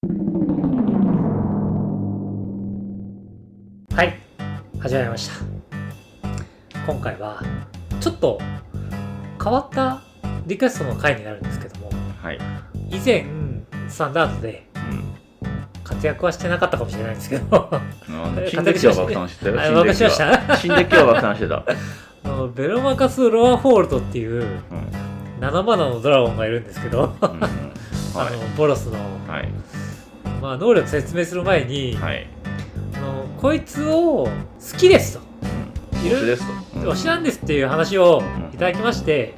はい、始まりました。今回はちょっと変わったリクエストの回になるんですけども、はい。以前スタンダードで活躍はしてなかったかもしれないんですけど死んで今日は爆誕してたよ。爆しました。死んで今日は爆誕してた。ベロマカス・ロアフォールドっていう7マナのドラゴンがいるんですけど、ボロスの、はい、能力説明する前に、はい、こいつを好きですと、推しですと、推しなんですっていう話をいただきまして、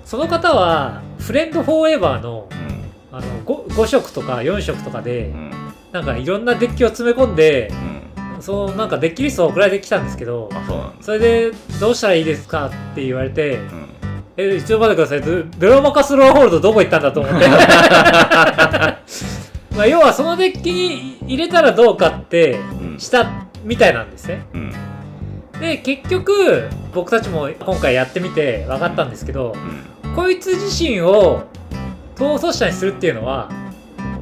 その方はフレンドフォーエバーの、5色とか4色とかで、なんかいろんなデッキを詰め込んで、そのなんかデッキリストを送られてきたんですけど、それでどうしたらいいですかって言われて、一応待ってください、ベロマカス・ロアホールドどこ行ったんだと思って要はそのデッキに入れたらどうかってしたみたいなんですね。で結局僕たちも今回やってみて分かったんですけど、こいつ自身を逃走者にするっていうのは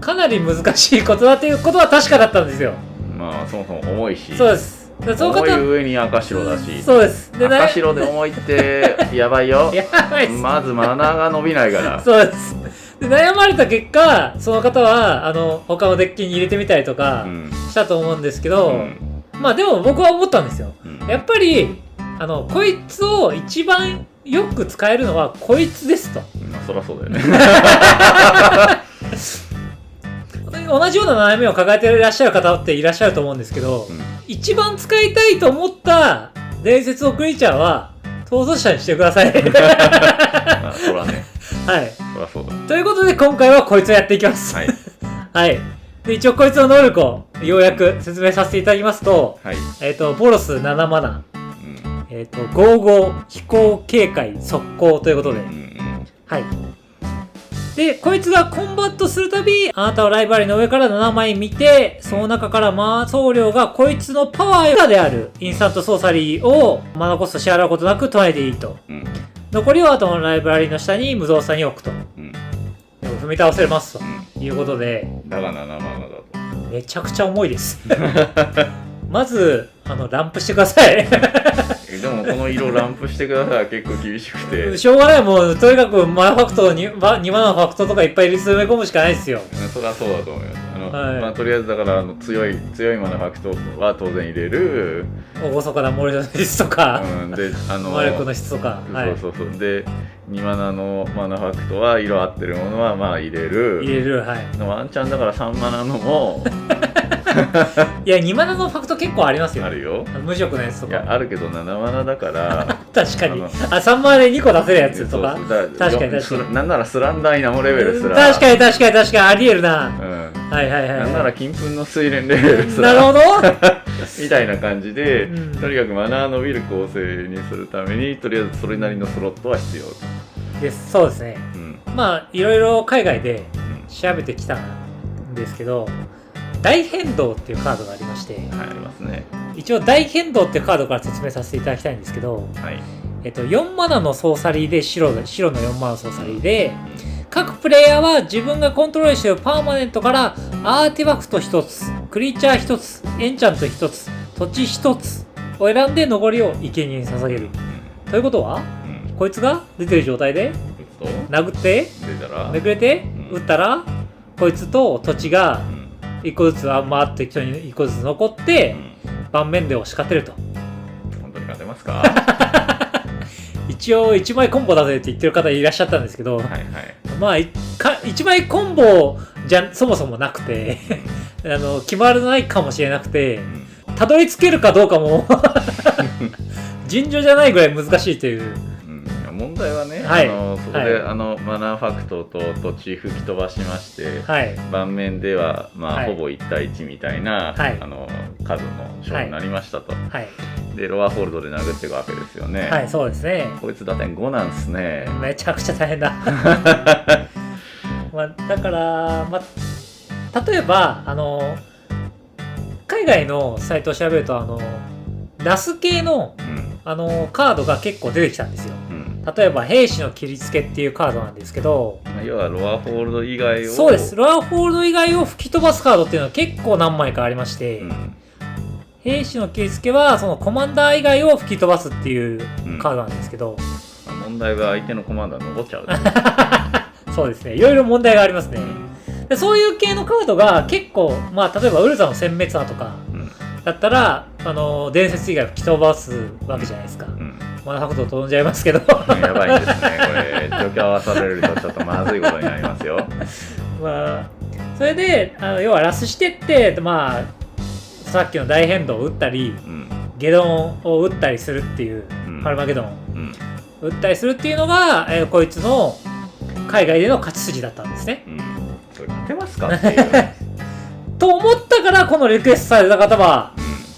かなり難しいことだということは確かだったんですよ。まあそもそも重いし。そうです。重い上に赤白だし。そうです。で赤白で重いってやばいよ。やばいです。まずマナーが伸びないから。そうです。で悩まれた結果、その方は他のデッキに入れてみたりとかしたと思うんですけど、まあでも僕は思ったんですよ。やっぱりこいつを一番よく使えるのはこいつですと。まあそりゃそうだよね。同じような悩みを抱えていらっしゃる方っていらっしゃると思うんですけど、一番使いたいと思った伝説のクリーチャーは逃走者にしてください。まあそらね。はい。そらそうだ。ということで今回はこいつをやっていきます。はい。はい。で一応こいつの能力をようやく説明させていただきますと、はい、ボロス7マナ、55飛行警戒速攻ということで、はい。でこいつがコンバットするたび、あなたはライバルの上から7枚見て、その中から魔僧侶がこいつのパワー以下であるインスタントソーサリーをマナコスト支払うことなく唱えていいと。残りを後のライブラリの下に無造作に置くと。踏み倒せますということで。だが7マナだと。めちゃくちゃ重いです。まずランプしてください。でもこの色ランプしてくださいは結構厳しくてしょうがない。もうとにかくマナファクト2マナのファクトとかいっぱい入れ詰め込むしかないですよ。そりゃそうだと思います。まあとりあえずだから強いマナファクトは当然入れる。厳かな森の質とか、で魔力の質とか、そうで2マナのマナファクトは色合ってるものはまあ入れる、はい。ワンチャンだから3マナのもいや2マナのファクト結構ありますよ。あるよ。無色のやつとか。いやあるけど7マナだから確かに3マナで2個出せるやつとか。確かになんならスランダーイナモレベルすら確かにありえるな。はい。なんなら金粉の水蓮レベルすらなるほどみたいな感じで、とにかくマナー伸びる構成にするためにとりあえずそれなりのスロットは必要です。そうですね。まあいろいろ海外で調べてきたんですけど、大変動っていうカードがありまして、ありますね。一応大変動っていうカードから説明させていただきたいんですけど、4マナのソーサリーで白の4マナのソーサリーで、各プレイヤーは自分がコントロールしているパーマネントからアーティファクト1つ、クリーチャー1つ、エンチャント1つ、土地1つを選んで残りを生贄に捧げる。ということは、こいつが出てる状態で殴ってめくれて打ったら、こいつと土地が1個ずつ回って人に1個ずつ残って、盤面で押し勝てると。本当に勝てますか？一応1枚コンボだぜって言ってる方いらっしゃったんですけど、まあ1枚コンボじゃそもそもなくて決まらないかもしれなくて、たどり着けるかどうかも尋常じゃないぐらい難しいという。問題はね、そこでマナーファクトと土地吹き飛ばしまして、盤面ではまあほぼ1対1みたいな数の勝負になりましたと。でロアホールドで殴っていくわけですよね。はい、そうですね。こいつ打点5なんすね。めちゃくちゃ大変だ。だから、例えば海外のサイトを調べるとラス系の、カードが結構出てきたんですよ。例えば兵士の切りつけっていうカードなんですけど、要はロアホールド以外を、そうです、ロアホールド以外を吹き飛ばすカードっていうのは結構何枚かありまして、兵士の切りつけはそのコマンダー以外を吹き飛ばすっていうカードなんですけど、問題が相手のコマンダー残っちゃうそうですね、いろいろ問題がありますね。でそういう系のカードが結構、例えばウルザの殲滅魔とかだったら、伝説以外吹き飛ばすわけじゃないですか。マナファクト飛んじゃいますけどやばいですね、これ状況合わされるとちょっとまずいことになりますよそれで要はラスしてって、さっきの大変動を打ったり、ゲドンを打ったりするっていう、ハルマゲドン、打ったりするっていうのが、こいつの海外での勝ち筋だったんですね。それ勝てますかっていうと思ったから、このリクエストされた方は、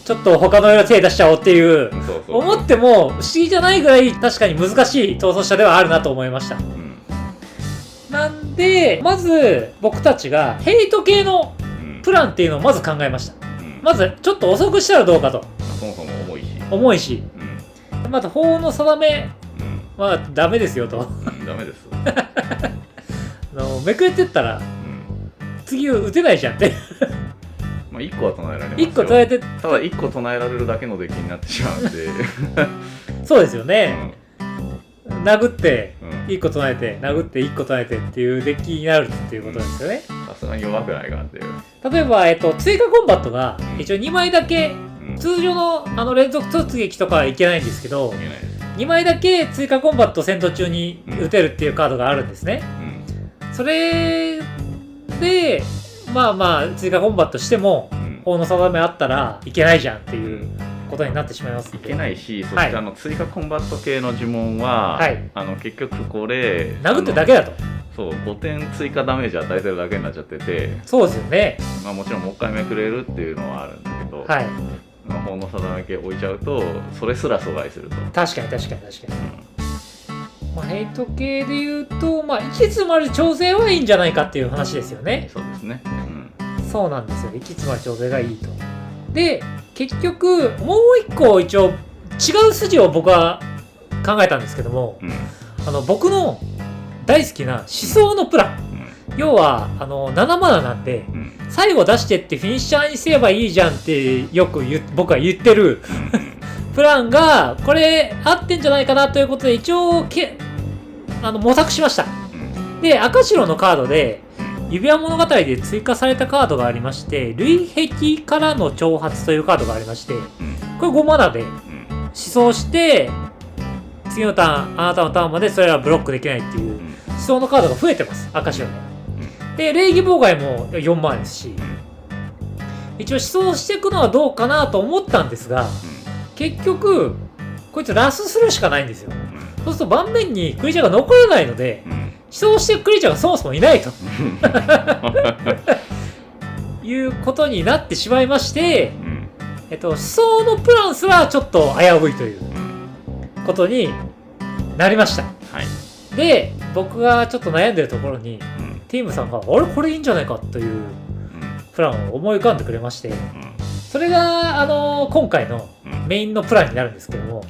ちょっと他の色手出しちゃおうっていう思っても不思議じゃないぐらい確かに難しい逃走者ではあるなと思いました。なんでまず僕たちがヘイト系のプランっていうのをまず考えました。まずちょっと遅くしたらどうかと。そもそも重いし、また法の定めはダメですよと。ダメですめくれてったら、次打てないじゃんって1個は唱えられますよ。1個唱えて、ただ1個唱えられるだけのデッキになってしまうんでそうですよね、殴って1個唱えて、殴って1個唱えてっていうデッキになるっていうことですよね。さすがに弱くないかっていう。例えば、追加コンバットが一応2枚だけ、通常の連続突撃とかはいけないんですけど、2枚だけ追加コンバット戦闘中に打てるっていうカードがあるんですね。それで追加コンバットしても、法の定めあったらいけないじゃんっていうことになってしまいます。いけないし、そして追加コンバット系の呪文は、結局これ殴ってだけだと。そう、5点追加ダメージ与えてるだけになっちゃってて、そうですよね。もちろんもう一回めくれるっていうのはあるんだけど、法の定め系置いちゃうとそれすら阻害すると。確かに、ヘイト系でいうと、息詰まる調整はいいんじゃないかっていう話ですよね。そうですね、そうなんですよ、息詰まる調整がいいと。で結局もう一個一応違う筋を僕は考えたんですけども、僕の大好きな思想のプラン、要は7マナなんで、最後出してってフィニッシャーにすればいいじゃんってよく僕は言ってるプランがこれ合ってんじゃないかなということで一応模索しました。で赤白のカードで指輪物語で追加されたカードがありまして、類壁からの挑発というカードがありまして、これ5マナで思想して次のターン、あなたのターンまでそれはブロックできないっていう思想のカードが増えてます、赤白で。礼儀妨害も4マナですし、一応思想していくのはどうかなと思ったんですが、結局こいつラスするしかないんですよ。そうすると盤面にクリーチャーが残らないので、思想してクリーチャーがそもそもいないということになってしまいまして、思想のプランすらちょっと危ういということになりました。で僕がちょっと悩んでるところに、ティームさんがあれこれいいんじゃないかというプランを思い浮かんでくれまして、それが今回のメインのプランになるんですけども、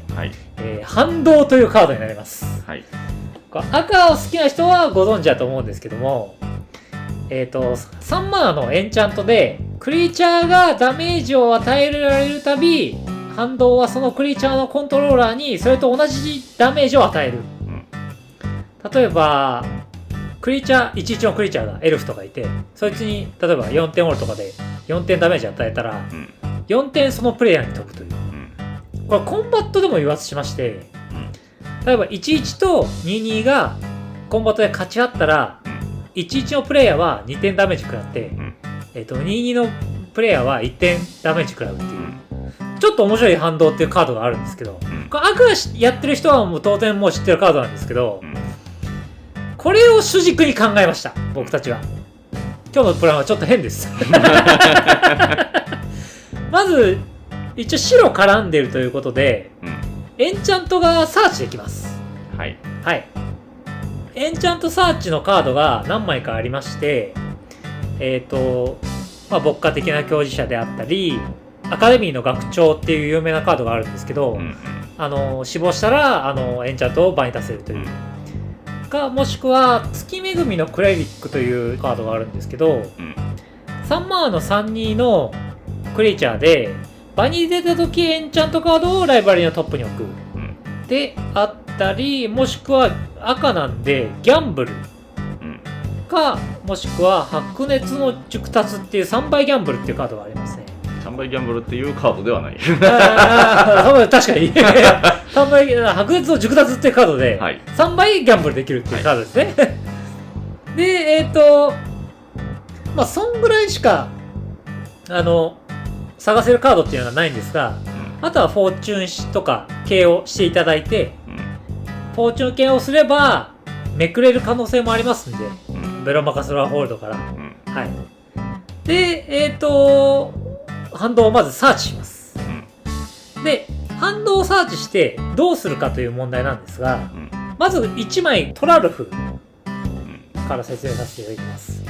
反動というカードになります。赤を好きな人はご存知だと思うんですけども、3マナのエンチャントでクリーチャーがダメージを与えられるたび、反動はそのクリーチャーのコントローラーにそれと同じダメージを与える。例えばクリーチャー11のクリーチャーがエルフとかいて、そいつに例えば4点オールとかで4点ダメージ与えたら、4点そのプレイヤーに飛ぶという、これコンバットでも言わずしまして、例えば11と22がコンバットで勝ち合ったら、11のプレイヤーは2点ダメージ食らって、22のプレイヤーは1点ダメージ食らうっていう、ちょっと面白い反動っていうカードがあるんですけど、これ赤やってる人はもう当然もう知ってるカードなんですけど、これを主軸に考えました、僕たちは。今日のプランはちょっと変ですまず一応白絡んでるということで、エンチャントがサーチできます。エンチャントサーチのカードが何枚かありまして、牧歌的な教授者であったり、アカデミーの学長っていう有名なカードがあるんですけど、死亡したらエンチャントを場に出せるという、かもしくは月恵みのクレリックというカードがあるんですけど、3マナの3/2のクリーチャーで場に出た時エンチャントカードをライブラリのトップに置く、であったり、もしくは赤なんでギャンブルか、もしくは白熱の熟達っていう3倍ギャンブルっていうカードがありますね。3倍ギャンブルっていうカードではない。確かに3倍白熱の熟達っていうカードで3倍ギャンブルできるっていうカードですね、でまあそんぐらいしか探せるカードっていうのはないんですが、あとはフォーチュンとか系をしていただいて、フォーチュン系をすればめくれる可能性もありますんで、ベロマカスラーホールドから、はい。で反動をまずサーチします、で反動をサーチしてどうするかという問題なんですが、まず1枚トラルフから説明させていただきます。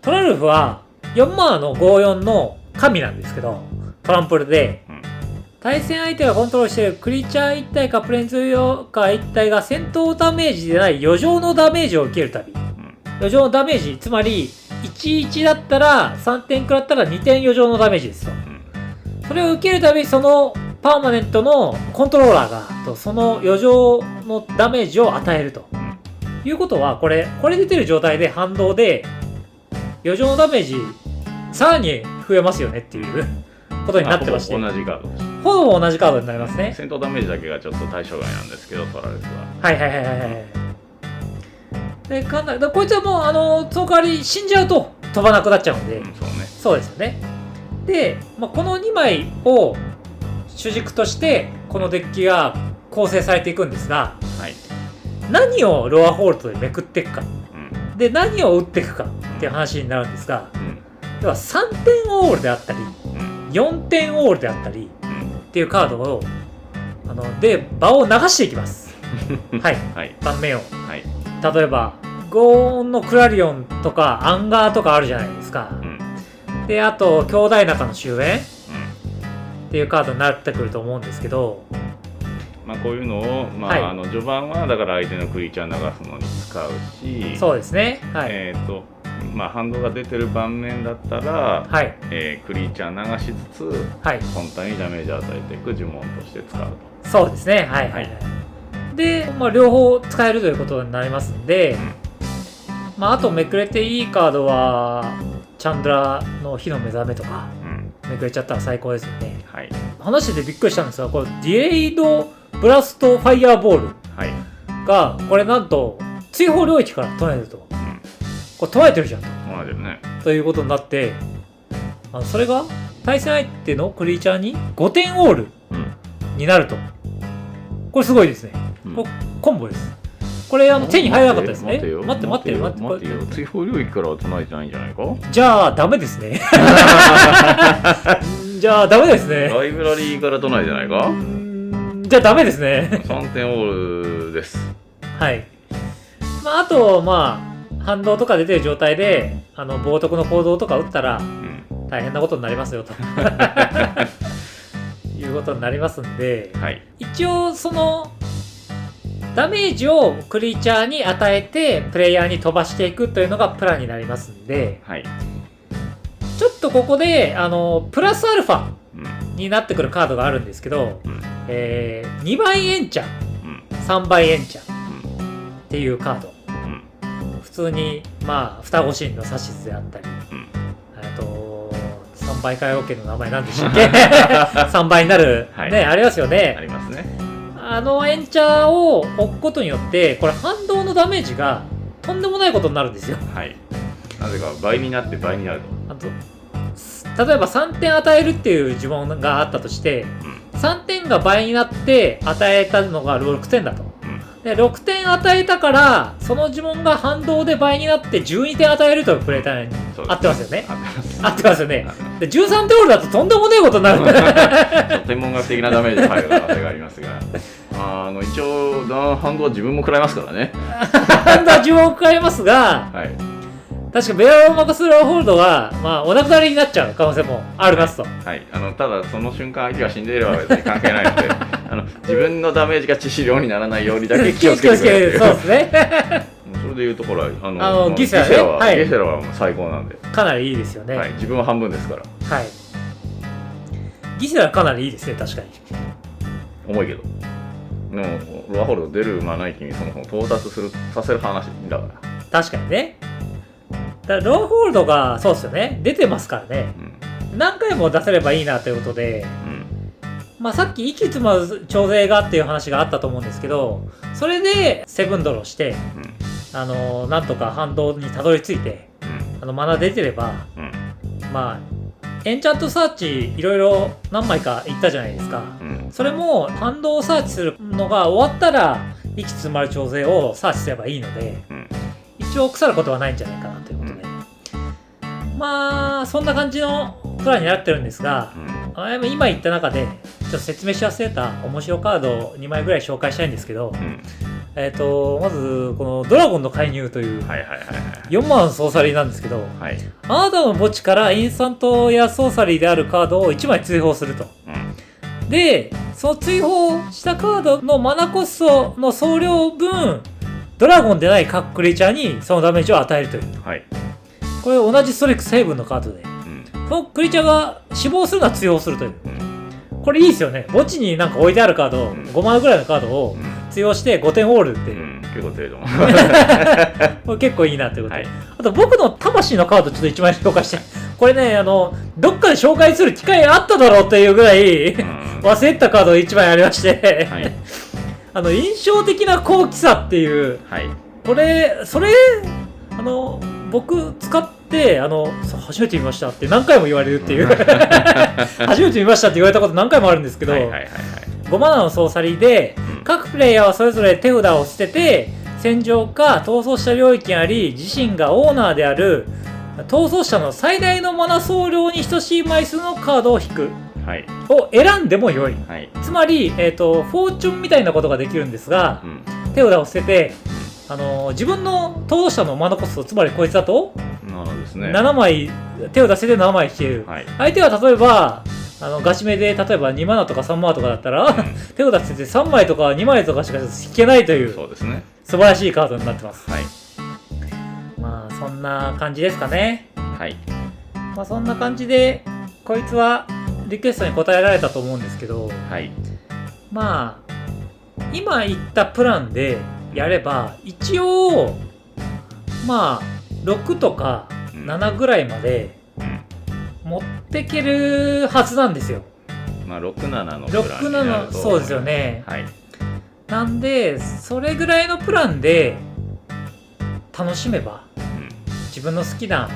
トラルフは4マナの5/4の神なんですけど、トランプルで、対戦相手がコントロールしているクリーチャー1体かプレーンズヨーカー1体が戦闘ダメージでない余剰のダメージを受けるたび、余剰のダメージ、つまり11だったら3点食らったら2点余剰のダメージですと、それを受けるたびそのパーマネントのコントローラーがその余剰のダメージを与えるということは、これ出てる状態で反動で余剰のダメージさらに増えますよねっていうことになってまして、同じカードです。ほぼ同じカードになりますね。戦闘ダメージだけがちょっと対象外なんですけど、トラルフは。はいはいはいはい。でこいつはもうその代わり死んじゃうと飛ばなくなっちゃうので、そうですよね。で、この2枚を主軸としてこのデッキが構成されていくんですが、何をロアホールドでめくっていくか、で何を打っていくかっていう話になるんですが、では3点オールであったり、4点オールであったりっていうカードをで場を流していきます。はい、盤面を。例えばゴーンのクラリオンとかアンガーとかあるじゃないですか、であと兄弟仲の終焉、っていうカードになってくると思うんですけど、こういうのを、序盤はだから相手のクリーチャー流すのに使うし、そうですね、反動が出てる盤面だったら、クリーチャー流しつつ、本体にダメージを与えていく呪文として使うと。そうですね、で、両方使えるということになりますんで、あとめくれていいカードはチャンドラの火の目覚めとか、めくれちゃったら最高ですよね。話しててびっくりしたんですが、これディレイドブラストファイヤーボールが、これなんと追放領域から唱えると、これ唱えてるじゃんと、ということになって、それが対戦相手のクリーチャーに5点オールになると、これすごいですね。コンボです。これ手に入らなかったですね。待ってよ。追放領域からは唱えてないんじゃないか。じゃあダメですね。じゃあダメですね。ライブラリーから唱えてないか。じゃあダメですね。3点オールです。はい。あと反動とか出てる状態で冒涜の行動とか打ったら大変なことになりますよということになりますんで、一応そのダメージをクリーチャーに与えてプレイヤーに飛ばしていくというのがプランになりますんで、ちょっとここでプラスアルファになってくるカードがあるんですけど、2倍エンチャン、3倍エンチャンっていうカード、普通に双子神の指図であったり、あと3倍海王家の名前なんでしたっけ3倍になる、ね、ありますよね。ありますね。エンチャーを置くことによってこれ反動のダメージがとんでもないことになるんですよ。なぜか倍になって倍になると。例えば3点与えるっていう呪文があったとして、3点が倍になって与えたのが6点だと。で6点与えたからその呪文が反動で倍になって12点与えるというプレイターに合ってますよね。合ってますよね。で13点オールだととんでもねえことになる。天文学的なダメージが入る可能性がありますが、一応反動は自分も食らいますからね。反動は自分も食らいますが、確かベアローマカスローホールドはお亡くなりになっちゃう可能性もありますと。ただその瞬間相手が死んでいれば別に関係ないので自分のダメージが致死量にならないようにだけ気をつけてくれる。そうですね。それでいうところはギセラね。ギセラはもう最高なんで。かなりいいですよね。はい、自分は半分ですから。はい。ギセラかなりいいですね、確かに。重いけど。でもロアホールド出るマナ域にそもそも到達させる話だから。確かにね。だからロアホールドがそうですよね。出てますからね。何回も出せればいいなということで。まあさっき息詰まる徴税がっていう話があったと思うんですけど、それでセブンドロして、なんとか反動にたどり着いて、マナ出てれば、まあエンチャントサーチいろいろ何枚か言ったじゃないですか。それも反動をサーチするのが終わったら息詰まる徴税をサーチすればいいので、一応腐ることはないんじゃないかなということで、まあそんな感じのプランになってるんですが、今言った中でちょっと説明し忘れた面白カードを2枚ぐらい紹介したいんですけど、まずこのドラゴンの介入という4マナのソーサリーなんですけど、あなたの墓地からインスタントやソーサリーであるカードを1枚追放すると。で、その追放したカードのマナコストの総量分、ドラゴンでない各クリーチャーにそのダメージを与えるという。これ同じストリック成分のカードで、そのクリーチャーが死亡するのは追放するという。これいいですよね。墓地になんか置いてあるカード、5マナぐらいのカードを追放して5点ウォールっていう。結構程度これ結構いいなということで、あと僕の魂のカードちょっと1枚紹介して、これね、どっかで紹介する機会あっただろうっていうぐらい忘れたカードが1枚ありまして、印象的な好奇さっていう、これそれ僕使って初めて見ましたって何回も言われるっていう初めて見ましたって言われたこと何回もあるんですけど、5マナのソーサリーで各プレイヤーはそれぞれ手札を捨てて戦場か逃走した領域にあり自身がオーナーである逃走者の最大のマナ総量に等しい枚数のカードを引く、を選んでもよい、つまり、フォーチュンみたいなことができるんですが、手札を捨てて自分の逃走者のマナコスト、つまりこいつだと7枚手を出せて7枚引ける、相手は例えばガチめで例えば2マナとか3マナとかだったら、手を出せて3枚とか2枚とかしか引けないという、素晴らしいカードになってます。まあそんな感じですかね。まあそんな感じでこいつはリクエストに答えられたと思うんですけど、まあ今言ったプランでやれば一応まあ6とか7ぐらいまで持ってけるはずなんですよ。まあ67のプランになると、そうですよね。なんでそれぐらいのプランで楽しめば、自分の好きな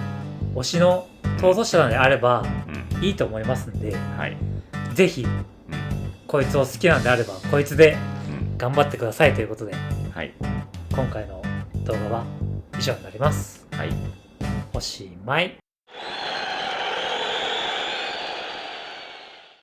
推しの逃走者であればいいと思いますんで、ぜひこいつを好きなんであればこいつで頑張ってくださいということで、今回の動画は以上になります。おしまい。